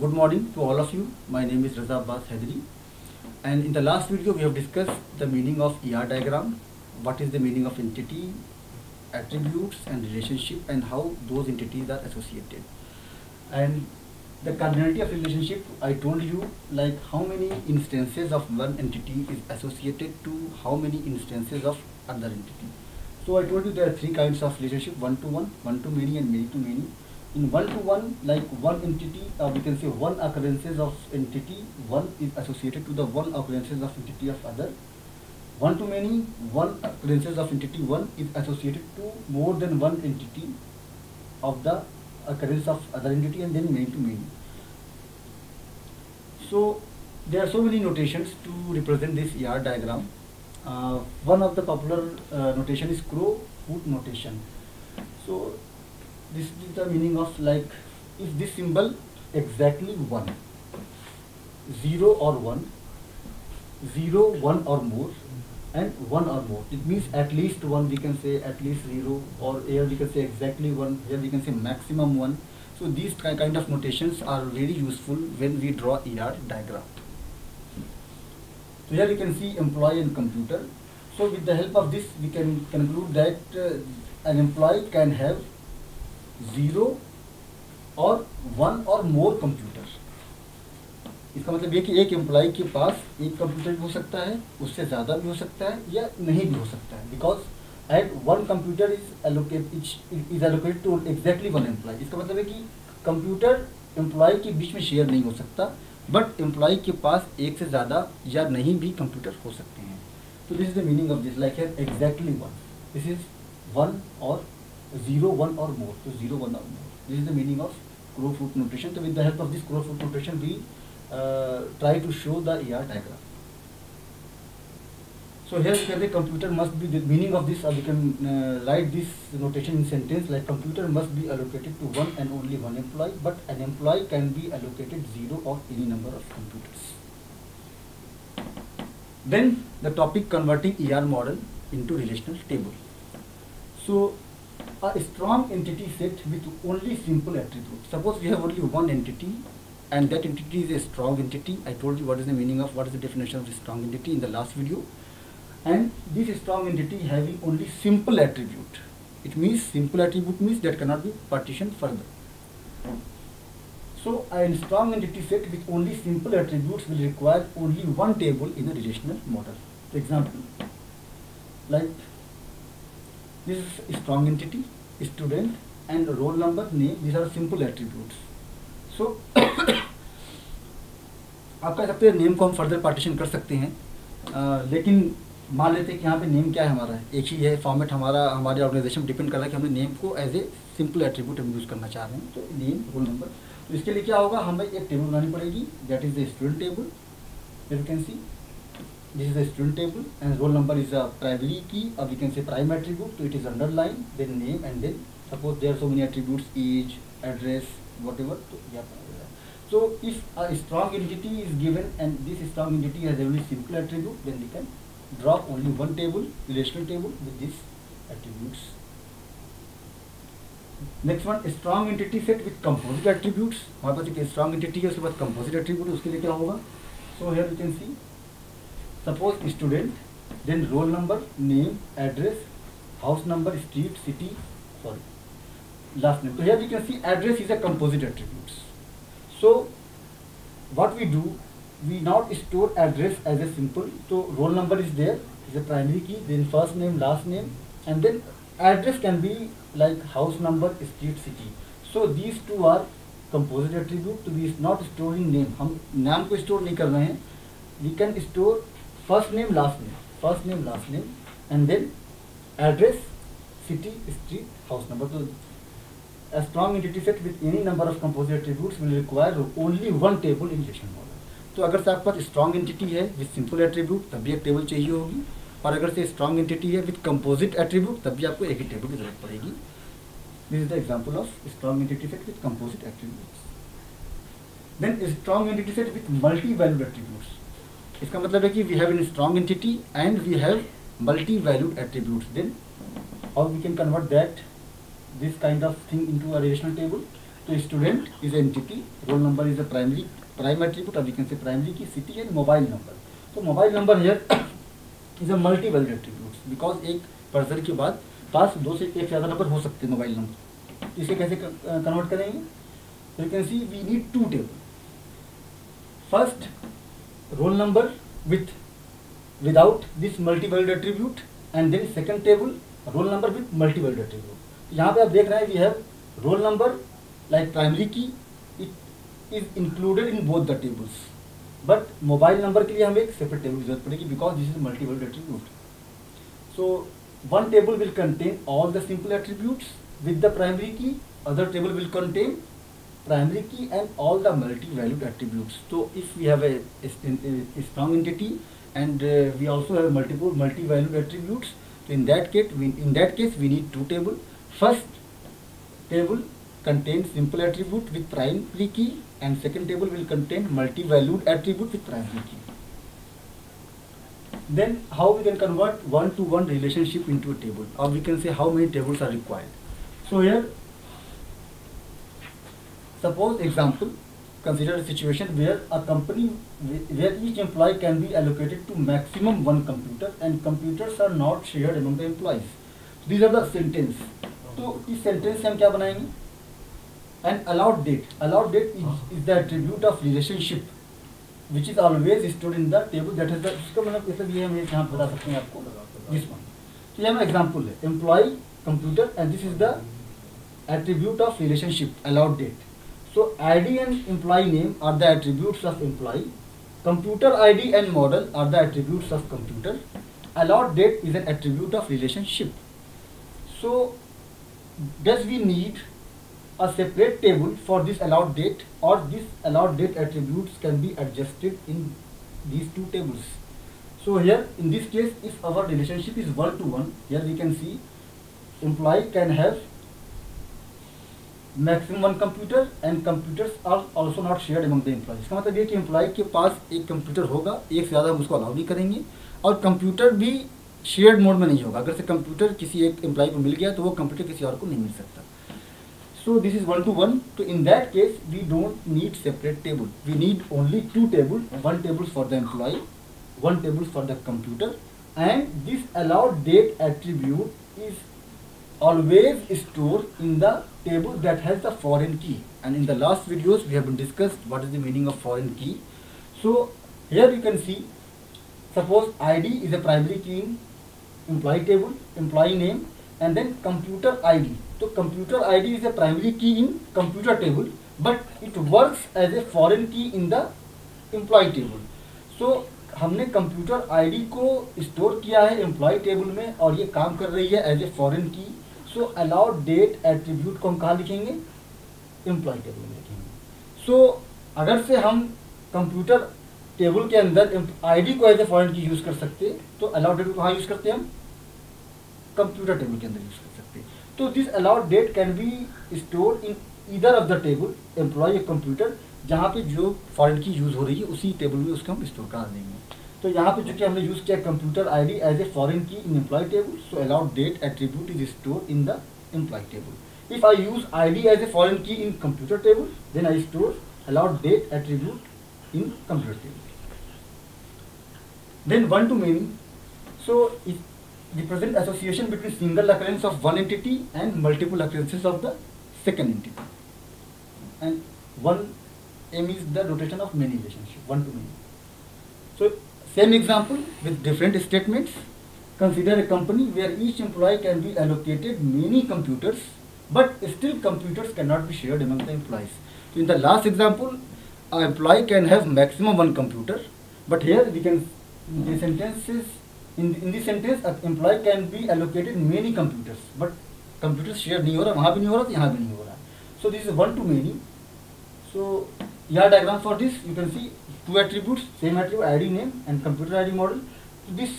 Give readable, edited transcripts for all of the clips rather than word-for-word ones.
Good morning to all of you. My name is Raza Abbas Hedri, and in the last video we have discussed the meaning of ER diagram, what is the meaning of entity, attributes and relationship, and how those entities are associated. And the cardinality of relationship, I told you, like how many instances of one entity is associated to how many instances of other entity. So I told you there are three kinds of relationship: one-to-one, one-to-many, and many-to-many. In one-to-one, like one entity, we can say one occurrences of entity, one is associated to the one occurrences of entity of other. One-to-many, one occurrences of entity one is associated to more than one entity of the occurrence of other entity, and then many-to-many. So there are so many notations to represent this ER diagram. One of the popular notation is crow foot notation. So this is the meaning of, like, if this symbol exactly 1, 0 or 1, 0, 1 or more, and 1 or more, it means at least 1, we can say at least 0, or here we can say exactly 1, here we can say maximum 1. So these kind of notations are very useful when we draw ER diagram. So here we can see employee and computer. So with the help of this we can conclude that an employee can have 0 और 1 और more computer. इसका मतलब ये कि एक employ के पास एक computer भी हो सकता है, उससे ज़्यादा भी हो सकता है, या नहीं भी हो सकता है, because at one computer is allocated to exactly one employee. इसका मतलब है कि कंप्यूटर एम्प्लॉय के बीच में शेयर नहीं हो सकता, बट एम्प्लॉय के पास एक से ज़्यादा या नहीं भी कंप्यूटर हो सकते हैं. तो this is the meaning of this, like है एग्जैक्टली 1, दिस इज 1 और 0, 1 or more, so 0, 1 or more. This is the meaning of crow foot notation. So with the help of this crow foot notation, we try to show the ER diagram. So here we can say computer must be, the meaning of this, we can write this notation in sentence like computer must be allocated to one and only one employee, but an employee can be allocated 0 or any number of computers. Then the topic converting ER model into relational table. So a strong entity set with only simple attributes. Suppose we have only one entity and that entity is a strong entity. I told you what is the meaning of, what is the definition of a strong entity in the last video. And this strong entity having only simple attribute. It means simple attribute means that cannot be partitioned further. So a strong entity set with only simple attributes will require only one table in a relational model. For example, like this is a strong entity, student and roll number, name, these are simple attributes. So आप कह सकते हैं name को हम further partition कर सकते हैं, लेकिन मान लेते हैं कि यहाँ पे नेम क्या है हमारा, एक ही है फॉर्मेट हमारा, हमारे ऑर्गेनाइजेशन डिपेंड कर रहा है कि हमने नेम को एज ए सिंपल एट्रीब्यूट हम यूज़ करना चाह रहे हैं. तो नेम, रोल नंबर, तो इसके लिए क्या होगा, हमें एक टेबल बनानी पड़ेगी, that is the student table. You can C this is the student table, and roll number is a primary key, or we can say prime attribute, so it is underlined, then name, and then suppose there are so many attributes, age, address, whatever. So if a strong entity is given and this strong entity has only simple attribute, then we can draw only one table, relational table with these attributes. Next one, a strong entity set with composite attributes. हमारे पास एक strong entity है, उसके बाद composite attribute, उसके लिए क्या होगा. So here you can see, suppose student, then roll number, name, address, house number, street, city, last name. So here we can see address is a composite attributes. So what we do, we not store address as a simple. So roll number is there, is a primary key, then first name, last name, and then address can be like house number, street, city. So these two are composite attribute. So we is not storing name, हम नाम को store नहीं कर रहे हैं. We can store first name, last name, and then address, city, street, house number. So a strong entity set with any number of composite attributes will require only one table in relational model. तो अगर से आपके पास strong entity है with simple attribute, तब भी एक table चाहिए होगी, और अगर से strong entity है with composite attribute, तब भी आपको एक ही टेबल की जरूरत पड़ेगी. This is the example of strong entity set with composite attributes. Then a strong entity set with multi-valued attributes. इसका मतलब है कि we have a strong entity and we have multi-valued attributes. Then how we can convert that, this kind of thing, into a relational table. तो student is entity, roll number is a prime attribute, अब we can say primary की, city and mobile number. तो mobile number here is a multi valued attribute because एक person के बाद पास दो से एक ज़्यादा नंबर हो सकते हैं मोबाइल नंबर। इसे कैसे कन्वर्ट करेंगे? You can see we need two table, first roll number without this multi valued attribute and then second table roll number with multi valued attribute। यहाँ पे आप देख रहे हैं we have roll number like primary key, it is included in both the tables, but mobile number के लिए हमें एक सेपरेट टेबल की जरूरत पड़ेगी because this is multi valued attribute. So one table will contain all the simple attributes with the primary key, other table will contain primary key and all the multi-valued attributes. So if we have a strong entity and we also have multiple multi-valued attributes, so in that case we need two tables. First table contains simple attribute with primary key and second table will contain multi-valued attribute with primary key. Then how we can convert one-to-one relationship into a table, or we can say how many tables are required. So here suppose example, consider a situation where a company where each employee can be allocated to maximum one computer and computers are not shared among the employees. These are the sentence. तो इस sentence से हम क्या बनाएंगे? An allowed date. Allowed date is the attribute of relationship which is always stored in the table that has the, इसका मतलब ऐसा भी है, हम यहाँ बता सकते हैं आपको this one. तो ये हमारा example है, employee computer and this is the attribute of relationship allowed date. So ID and employee name are the attributes of employee. Computer ID and model are the attributes of computer. Allowed date is an attribute of relationship. So does we need a separate table for this allowed date, or this allowed date attributes can be adjusted in these two tables? So here in this case, if our relationship is one-to-one, here we can see employee can have maximum one computer and computers are also not shared among the employee. इसका मतलब ये कि employ के पास एक computer होगा, एक से ज़्यादा हम उसको अलाउ नहीं करेंगे, और कंप्यूटर भी शेयर्ड मोड में नहीं होगा। अगर से कंप्यूटर किसी एक एम्प्लॉय को मिल गया तो वो कंप्यूटर किसी और को नहीं मिल सकता। So this is one to one. तो in that case we don't need separate table, we need only two table, one table for the employee, one table for the computer, and this allowed date attribute is always stored in the table that has the foreign key. And in the last videos we have been discussed what is the meaning of foreign key. So here you can see, suppose ID is a primary key in employee table, employee name, and then computer ID. So computer ID is a primary key in computer table, but it works as a foreign key in the employee table. So हमने computer ID को store किया है employ table में और ये काम कर रही है एज ए फॉरेन की। सो अलाउड डेट एट्रीब्यूट को हम कहाँ लिखेंगे? एम्प्लॉय टेबल में लिखेंगे। सो अगर से हम कंप्यूटर टेबल के अंदर आईडी को एज ए फॉरेन की यूज़ कर सकते, तो अलाउड डेट को कहाँ यूज़ करते हैं हम? कंप्यूटर टेबल के अंदर यूज़ कर सकते। तो this allowed date can be store in either of the table, employee या कंप्यूटर, जहाँ पे जो फॉरेन की यूज़ हो रही है उसी टेबल में उसको हम स्टोर करा देंगे। तो यहाँ पे जो कि हमने यूज़ किया computer ID as a foreign key in employee table, so allowed date attribute is store in the employee table. If I use ID as a foreign key in computer table, then I store allowed date attribute in computer table. Then one to many, so the present association between single occurrence of one entity and multiple occurrences of the second entity, and one M is the notation of many relationship, one to many. So same example with different statements. Consider a company where each employee can be allocated many computers, but still computers cannot be shared among the employees. So in the last example, an employee can have maximum one computer, but here we can, the sentence is, in this sentence an employee can be allocated many computers, but computers shared नहीं हो रहा, वहाँ भी नहीं हो रहा, तो यहाँ भी नहीं हो रहा। So this is one to many. So here diagram for this, you can see two attributes, same attribute ID name and computer ID model. So this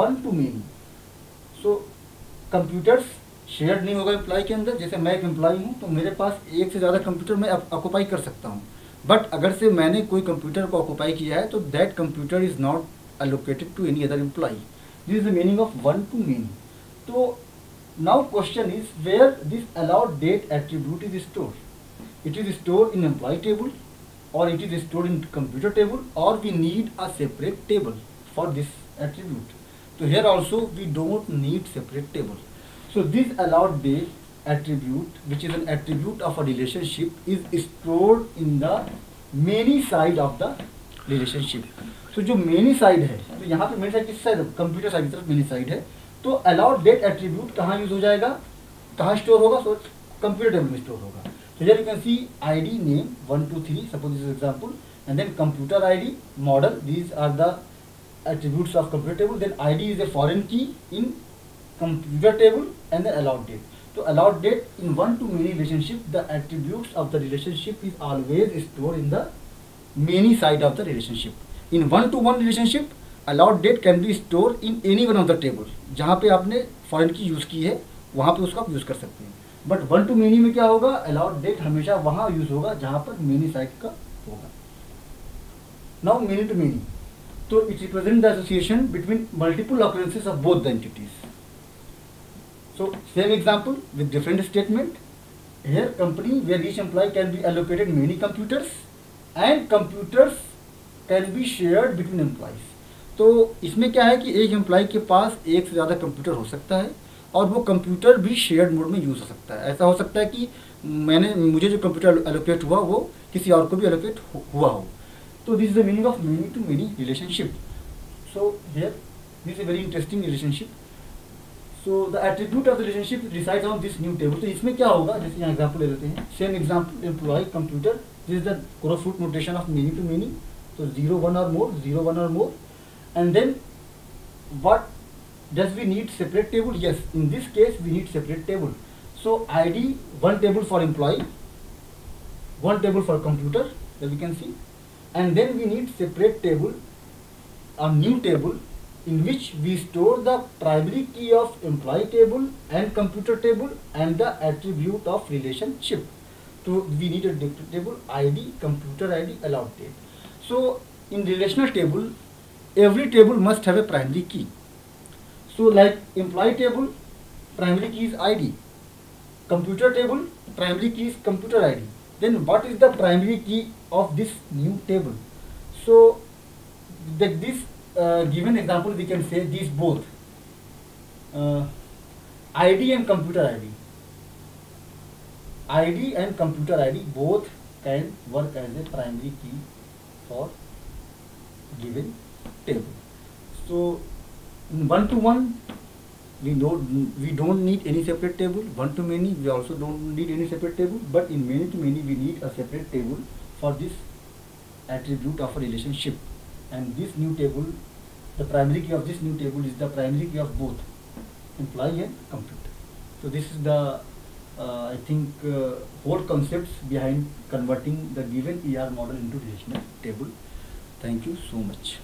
one to many. So computers shared नहीं होगा employ के अंदर। जैसे मैं एक employ हूँ तो मेरे पास एक से ज़्यादा कंप्यूटर मैं ऑक्यूपाई कर सकता हूँ, बट अगर से मैंने कोई कंप्यूटर को ऑक्यूपाई किया है तो that computer is not allocated to any other employee. This is the meaning of one to many. So now question is where this allowed date attribute is stored. it is stored in employee table, or it is stored in computer table, or we need a separate table for this attribute. So here also we don't need separate table. So this allowed date attribute, which is an attribute of a relationship, is stored in the many side of the relationship. तो जो many side है, तो यहाँ पे many side किस side, computer side की तरफ many side है, तो अलाउड डेट एट्रीब्यूट कहाँ यूज हो जाएगा, कहाँ स्टोर होगा, सो कंप्यूटर टेबल में स्टोर होगा. So here you can see ID name 1 2 3, suppose this is example, and then computer ID model, these are the attributes of computer table. Then ID is a foreign key in computer table, and then allowed date. So allowed date in one to many relationship, the attributes of the relationship is always stored in the many side of the relationship. In one to one relationship, allowed date can be stored in any one of the table. जहाँ पे आपने foreign key use की है वहाँ पे उसको आप use कर सकते हैं. बट वन टू मेनी में क्या होगा, अलाउड डेट हमेशा वहाँ यूज होगा जहाँ पर मेनी साइड का होगा. नाउ मेनी टू मेनी, तो it represent the association between multiple occurrences of both the entities. So same example with different statement. Here company where each employee can be allocated many computers and computers can be shared between employees. तो इसमें क्या है कि एक employ के पास एक से ज़्यादा कंप्यूटर हो सकता है, और वो कंप्यूटर भी शेयर्ड मोड में यूज़ हो सकता है. ऐसा हो सकता है कि मुझे जो कंप्यूटर एलोकेट हुआ वो किसी और को भी एलोकेट हुआ हो. तो this is the meaning of many to many relationship. So here this is a very interesting relationship. So the attribute of the relationship resides on this new table. तो इसमें क्या होगा, जैसे यहाँ एग्जाम्पल ले लेते हैं. Same example, employee computer, this is the crowfoot notation of many to many. तो 0 1 or more, 0 1 or more, and then what does we need separate table? Yes, in this case we need separate table. So ID, one table for employee, one table for computer, that we can see, and then we need separate table, a new table in which we store the primary key of employee table and computer table and the attribute of relationship. So we need a different table, ID, computer ID, allowed date. So in relational table, every table must have a primary key. So like employee table, primary key is ID. Computer table, primary key is computer ID. Then what is the primary key of this new table? So this given example, we can say these both, ID and computer ID. ID and computer ID both can work as a primary key for given table. So in one to one, we don't need any separate table. One to many, we also don't need any separate table. But in many to many, we need a separate table for this attribute of a relationship. And this new table, the primary key of this new table is the primary key of both employee and computer. So this is the I think whole concepts behind converting the given ER model into relational table. Thank you so much.